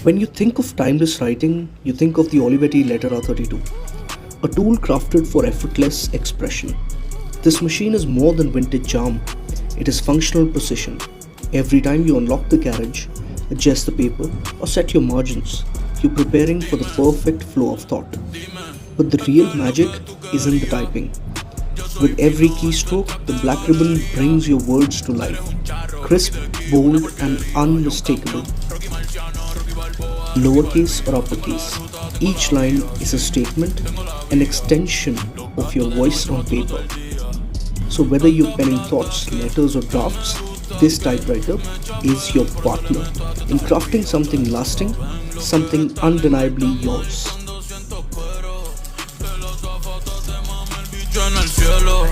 When you think of timeless writing, you think of the Olivetti Lettera 32, a tool crafted for effortless expression. This machine is more than vintage charm, it is functional precision. Every time you unlock the carriage, adjust the paper, or set your margins, you're preparing for the perfect flow of thought. But the real magic is in the typing. With every keystroke, the black ribbon brings your words to life. Crisp, bold, and unmistakable. Lowercase or uppercase. Each line is a statement, an extension of your voice on paper. So whether you're penning thoughts, letters, or drafts, this typewriter is your partner in crafting something lasting, something undeniably yours. En el cielo